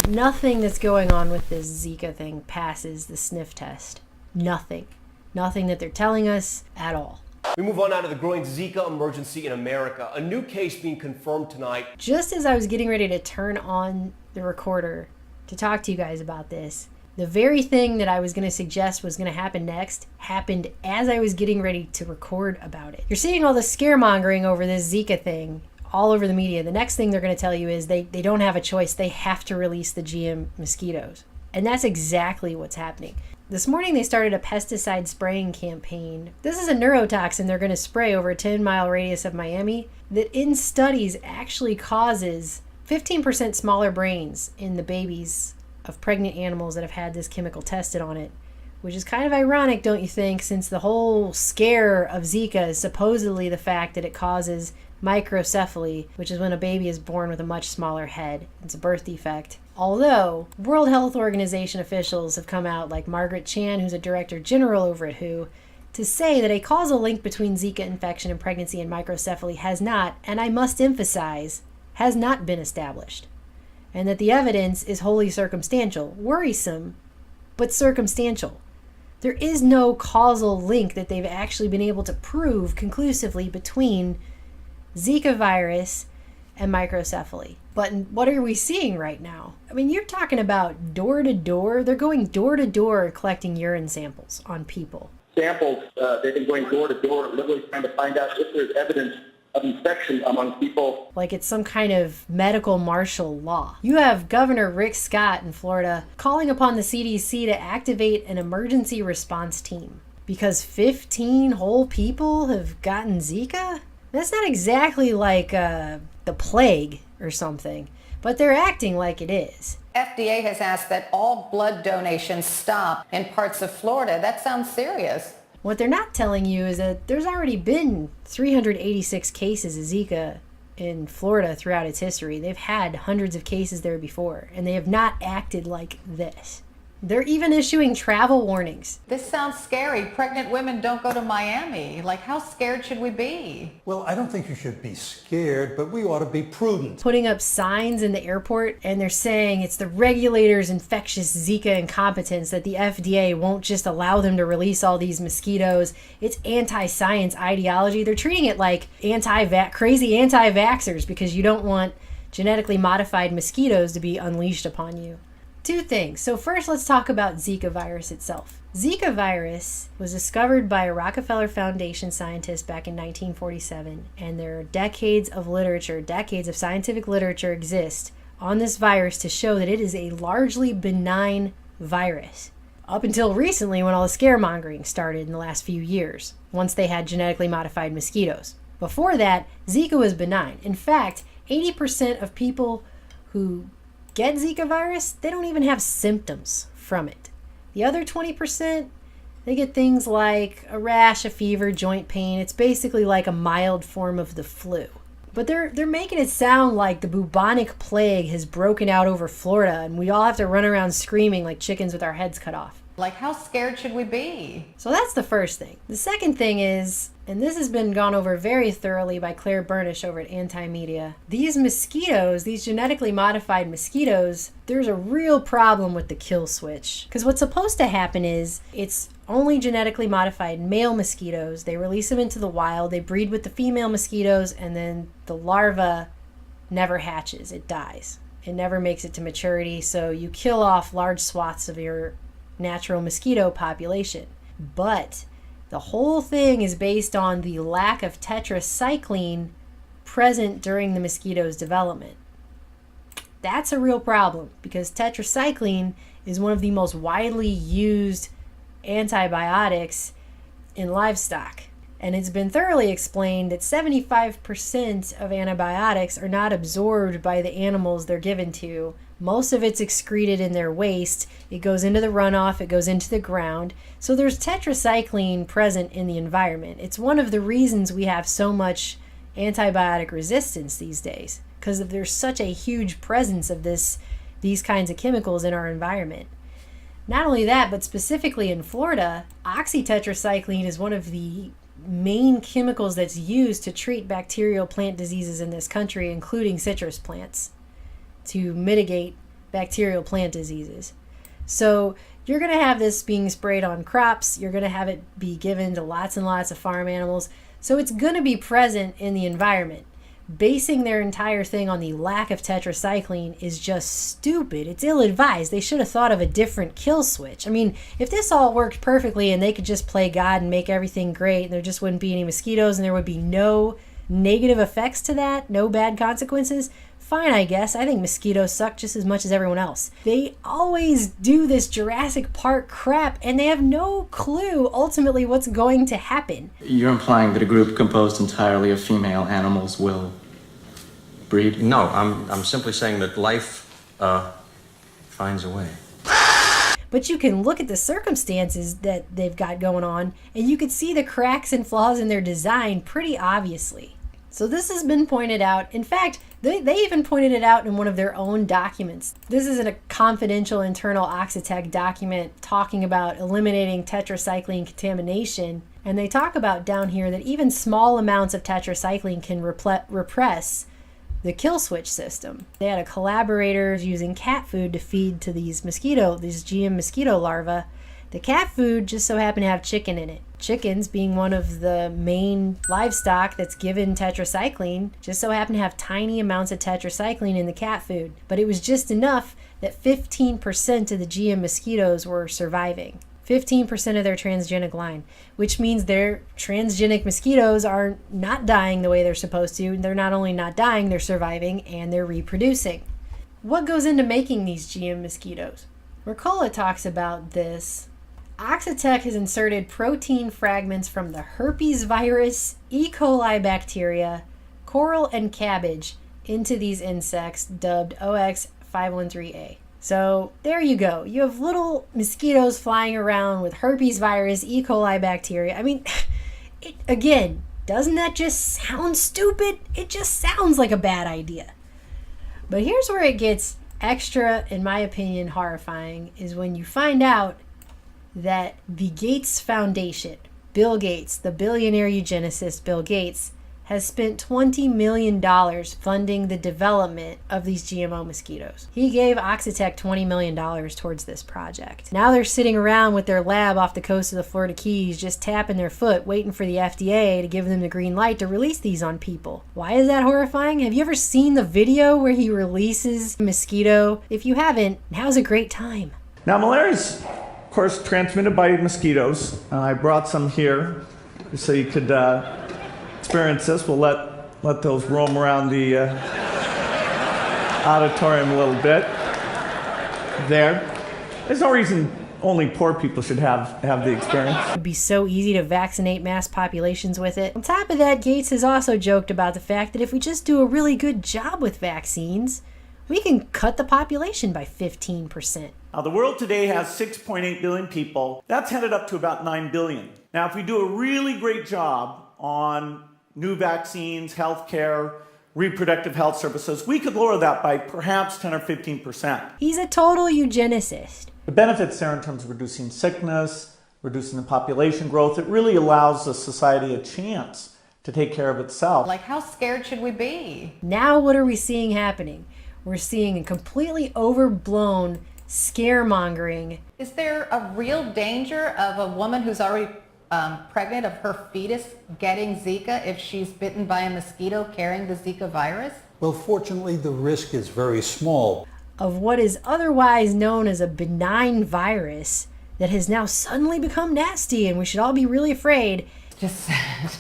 Nothing that's going on with this Zika thing passes the sniff test. Nothing. Nothing that they're telling us at all. We move on now to the growing Zika emergency in America. A new case being confirmed tonight. Just as I was getting ready to turn on the recorder to talk to you guys about this, the very thing that I was going to suggest was going to happen next happened as I was getting ready to record about it. You're seeing all the scaremongering over this Zika thing all over the media. The next thing they're going to tell you is they don't have a choice. They have to release the GM mosquitoes. And that's exactly what's happening. This morning they started a pesticide spraying campaign. This is a neurotoxin they're going to spray over a 10-mile radius of Miami that in studies actually causes 15% smaller brains in the babies of pregnant animals that have had this chemical tested on it, which is kind of ironic, don't you think, since the whole scare of Zika is supposedly the fact that it causes microcefalia, which is when a baby is born with a much smaller head. It's a birth defect. Although World Health Organization officials have come out, like Margaret Chan, who's a director general over at WHO, to say that a causal link between Zika infection and pregnancy and microcephaly has not, and I must emphasize, has not been established, and that the evidence is wholly circumstantial. Worrisome, but circumstantial. There is no causal link that they've actually been able to prove conclusively between Zika virus and microcephaly. But what are we seeing right now? I mean, you're talking about door to door. They're going door to door collecting urine samples on people. Samples, they've been going door to door, literally trying to find out if there's evidence of infection among people. Like it's some kind of medical martial law. You have Governor Rick Scott in Florida calling upon the CDC to activate an emergency response team because 15 whole people have gotten Zika? That's not exactly like the plague or something, but they're acting like it is. FDA has asked that all blood donations stop in parts of Florida. That sounds serious. What they're not telling you is that there's already been 386 cases of Zika in Florida throughout its history. They've had hundreds of cases there before, and they have not acted like this. They're even issuing travel warnings. This sounds scary. Pregnant women don't go to Miami. Like, how scared should we be? Well, I don't think you should be scared, but we ought to be prudent. Putting up signs in the airport, and they're saying it's the regulators' infectious Zika incompetence that the FDA won't just allow them to release all these mosquitoes. It's anti-science ideology. They're treating it like crazy anti-vaxxers because you don't want genetically modified mosquitoes to be unleashed upon you. Two things. So first, let's talk about Zika virus itself. Zika virus was discovered by a Rockefeller Foundation scientist back in 1947, and there are decades of literature, decades of scientific literature exist on this virus to show that it is a largely benign virus. Up until recently, when all the scaremongering started in the last few years, once they had genetically modified mosquitoes. Before that, Zika was benign. In fact, 80% of people who get Zika virus, they don't even have symptoms from it. The other 20%, they get things like a rash, a fever, joint pain. It's basically like a mild form of the flu. But they're making it sound like the bubonic plague has broken out over Florida and we all have to run around screaming like chickens with our heads cut off. Like, how scared should we be? So that's the first thing. The second thing is, and this has been gone over very thoroughly by Claire Burnish over at Anti-Media, these mosquitoes, these genetically modified mosquitoes, there's a real problem with the kill switch. Because what's supposed to happen is, it's only genetically modified male mosquitoes. They release them into the wild, they breed with the female mosquitoes, and then the larva never hatches, it dies. It never makes it to maturity, so you kill off large swaths of your natural mosquito population. But the whole thing is based on the lack of tetracycline present during the mosquito's development. That's a real problem because tetracycline is one of the most widely used antibiotics in livestock. And it's been thoroughly explained that 75% of antibiotics are not absorbed by the animals they're given to. Most of it's excreted in their waste. It goes into the runoff, it goes into the ground. So there's tetracycline present in the environment. It's one of the reasons we have so much antibiotic resistance these days, because there's such a huge presence of these kinds of chemicals in our environment. Not only that, but specifically in Florida, oxytetracycline is one of the main chemicals that's used to treat bacterial plant diseases in this country, including citrus plants, to mitigate bacterial plant diseases. So you're going to have this being sprayed on crops. You're going to have it be given to lots and lots of farm animals. So it's going to be present in the environment. Basing their entire thing on the lack of tetracycline is just stupid. It's ill-advised. They should have thought of a different kill switch. I mean, if this all worked perfectly and they could just play God and make everything great and there just wouldn't be any mosquitoes and there would be no negative effects to that, no bad consequences, fine, I guess. I think mosquitoes suck just as much as everyone else. They always do this Jurassic Park crap and they have no clue ultimately what's going to happen. You're implying that a group composed entirely of female animals will breed? No, I'm simply saying that life finds a way. But you can look at the circumstances that they've got going on and you could see the cracks and flaws in their design pretty obviously. So this has been pointed out. In fact, they even pointed it out in one of their own documents. This is in a confidential internal Oxitec document talking about eliminating tetracycline contamination. And they talk about down here that even small amounts of tetracycline can repress the kill switch system. They had a collaborator using cat food to feed to these GM mosquito larvae. The cat food just so happened to have chicken in it. Chickens, being one of the main livestock that's given tetracycline, just so happened to have tiny amounts of tetracycline in the cat food. But it was just enough that 15% of the GM mosquitoes were surviving. 15% of their transgenic line, which means their transgenic mosquitoes are not dying the way they're supposed to. They're not only not dying, they're surviving and they're reproducing. What goes into making these GM mosquitoes? Mercola talks about this. Oxitec has inserted protein fragments from the herpes virus, E. coli bacteria, coral, and cabbage into these insects dubbed OX513A. So there you go. You have little mosquitoes flying around with herpes virus, E. coli bacteria. I mean, again, doesn't that just sound stupid? It just sounds like a bad idea. But here's where it gets extra, in my opinion, horrifying, is when you find out that the Gates Foundation, Bill Gates, the billionaire eugenicist Bill Gates, has spent $20 million funding the development of these GMO mosquitoes. He gave Oxitec $20 million towards this project. Now they're sitting around with their lab off the coast of the Florida Keys, just tapping their foot, waiting for the FDA to give them the green light to release these on people. Why is that horrifying? Have you ever seen the video where he releases a mosquito? If you haven't, now's a great time. Now, malaria is, of course, transmitted by mosquitoes. I brought some here so you could experience this. We'll let those roam around the auditorium a little bit. There. There's no reason only poor people should have the experience. It would be so easy to vaccinate mass populations with it. On top of that, Gates has also joked about the fact that if we just do a really good job with vaccines, we can cut the population by 15%. Now, the world today has 6.8 billion people. That's headed up to about 9 billion. Now, if we do a really great job on new vaccines, healthcare, reproductive health services, we could lower that by perhaps 10 or 15%. He's a total eugenicist. The benefits there in terms of reducing sickness, reducing the population growth, it really allows the society a chance to take care of itself. Like, how scared should we be? Now what are we seeing happening? We're seeing a completely overblown scaremongering. Is there a real danger of a woman who's already pregnant of her fetus getting Zika if she's bitten by a mosquito carrying the Zika virus? Well, fortunately, the risk is very small. Of what is otherwise known as a benign virus that has now suddenly become nasty, and we should all be really afraid. It's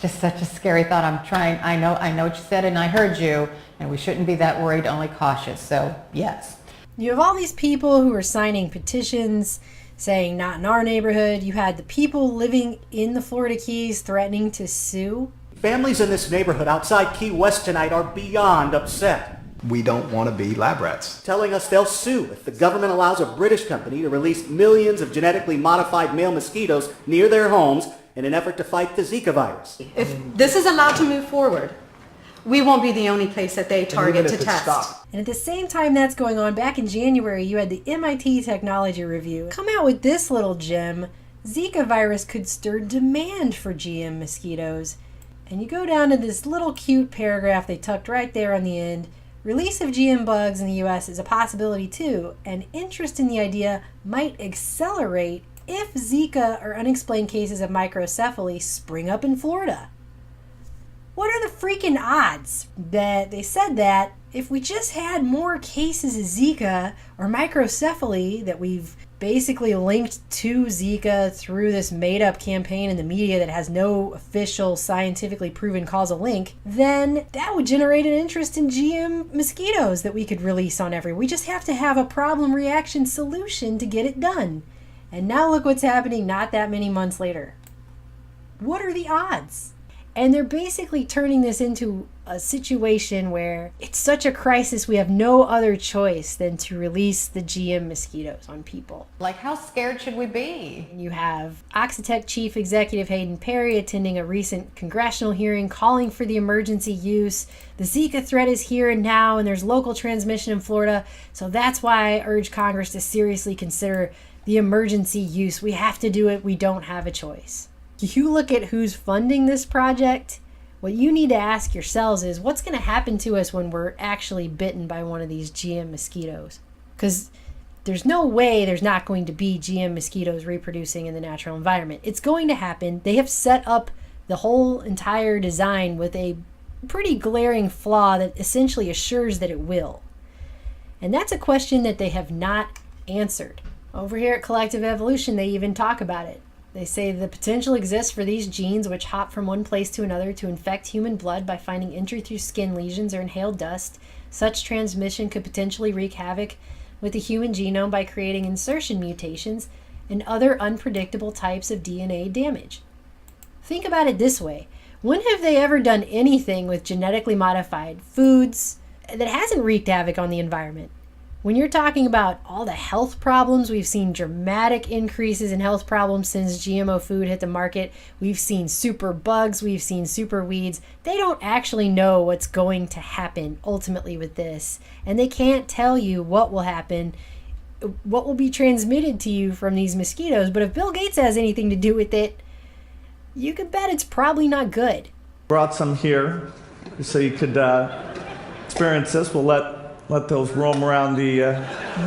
just such a scary thought. I know what you said and I heard you, and we shouldn't be that worried, only cautious. So, yes. You have all these people who are signing petitions saying not in our neighborhood. You had the people living in the Florida Keys threatening to sue. Families in this neighborhood outside Key West tonight are beyond upset. We don't want to be lab rats. Telling us they'll sue if the government allows a British company to release millions of genetically modified male mosquitoes near their homes in an effort to fight the Zika virus. If this is allowed to move forward, we won't be the only place that they target to test. And at the same time that's going on, back in January, you had the MIT Technology Review come out with this little gem. Zika virus could stir demand for GM mosquitoes. And you go down to this little cute paragraph they tucked right there on the end Release of GM bugs in the US is a possibility too, and interest in the idea might accelerate if Zika or unexplained cases of microcephaly spring up in Florida. What are the freaking odds that they said that if we just had more cases of Zika or microcephaly that we've basically linked to Zika through this made-up campaign in the media that has no official scientifically proven causal link, then that would generate an interest in GM mosquitoes that we could release on everyone. We just have to have a problem reaction solution to get it done. And now look what's happening not that many months later. What are the odds? And they're basically turning this into a situation where it's such a crisis we have no other choice than to release the GM mosquitoes on people. Like, how scared should we be? You have Oxitec Chief Executive Hayden Perry attending a recent congressional hearing calling for the emergency use. The Zika threat is here and now, and there's local transmission in Florida, so that's why I urge Congress to seriously consider the emergency use. We have to do it. We don't have a choice. You look at who's funding this project, what you need to ask yourselves is what's going to happen to us when we're actually bitten by one of these GM mosquitoes? Because there's no way there's not going to be GM mosquitoes reproducing in the natural environment. It's going to happen. They have set up the whole entire design with a pretty glaring flaw that essentially assures that it will. And that's a question that they have not answered. Over here at Collective Evolution, they even talk about it. They say the potential exists for these genes, which hop from one place to another, to infect human blood by finding entry through skin lesions or inhaled dust. Such transmission could potentially wreak havoc with the human genome by creating insertion mutations and other unpredictable types of DNA damage. Think about it this way. When have they ever done anything with genetically modified foods that hasn't wreaked havoc on the environment? When you're talking about all the health problems, we've seen dramatic increases in health problems since GMO food hit the market. We've seen super bugs, we've seen super weeds. They don't actually know what's going to happen ultimately with this. And they can't tell you what will happen, what will be transmitted to you from these mosquitoes. But if Bill Gates has anything to do with it, you can bet it's probably not good. Brought some here so you could experience this. We'll let those roam around the...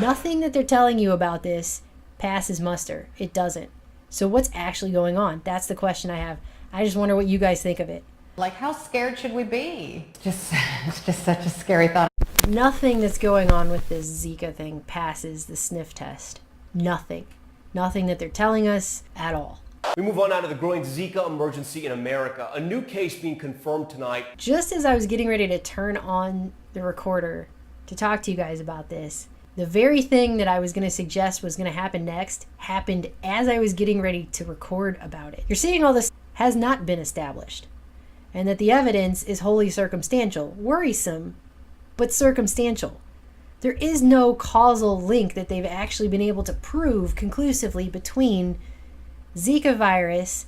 Nothing that they're telling you about this passes muster. It doesn't. So what's actually going on? That's the question I have. I just wonder what you guys think of it. Like, how scared should we be? It's just such a scary thought. Nothing that's going on with this Zika thing passes the sniff test. Nothing. Nothing that they're telling us at all. We move on now to the growing Zika emergency in America. A new case being confirmed tonight. Just as I was getting ready to turn on the recorder to talk to you guys about this, the very thing that I was going to suggest was going to happen next happened as I was getting ready to record about it. You're seeing all this has not been established, and that the evidence is wholly circumstantial. Worrisome, but circumstantial. There is no causal link that they've actually been able to prove conclusively between Zika virus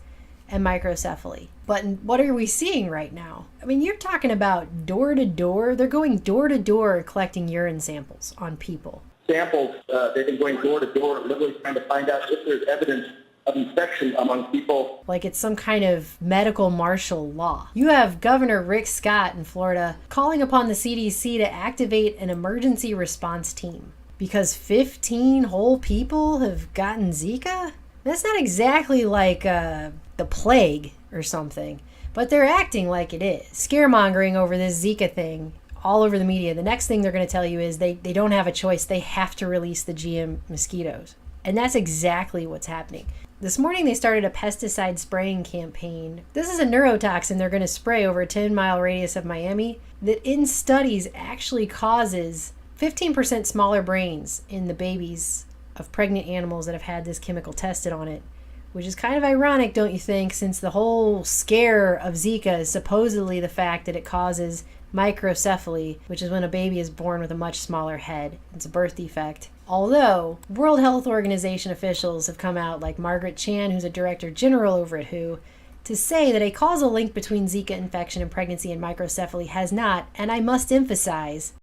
and microcephaly. But what are we seeing right now? I mean, you're talking about door to door. They're going door to door collecting urine samples on people. Samples, they've been going door to door, literally trying to find out if there's evidence of infection among people. Like it's some kind of medical martial law. You have Governor Rick Scott in Florida calling upon the CDC to activate an emergency response team because 15 whole people have gotten Zika? That's not exactly like the plague or something, but they're acting like it is. Scaremongering over this Zika thing all over the media. The next thing they're going to tell you is they don't have a choice. They have to release the GM mosquitoes. And that's exactly what's happening. This morning they started a pesticide spraying campaign. This is a neurotoxin they're going to spray over a 10-mile radius of Miami that in studies actually causes 15% smaller brains in the babies of pregnant animals that have had this chemical tested on it. Which is kind of ironic, don't you think, since the whole scare of Zika is supposedly the fact that it causes microcephaly, which is when a baby is born with a much smaller head. It's a birth defect. Although, World Health Organization officials have come out, like Margaret Chan, who's a director general over at WHO, to say that a causal link between Zika infection and pregnancy and microcephaly has not, and I must emphasize,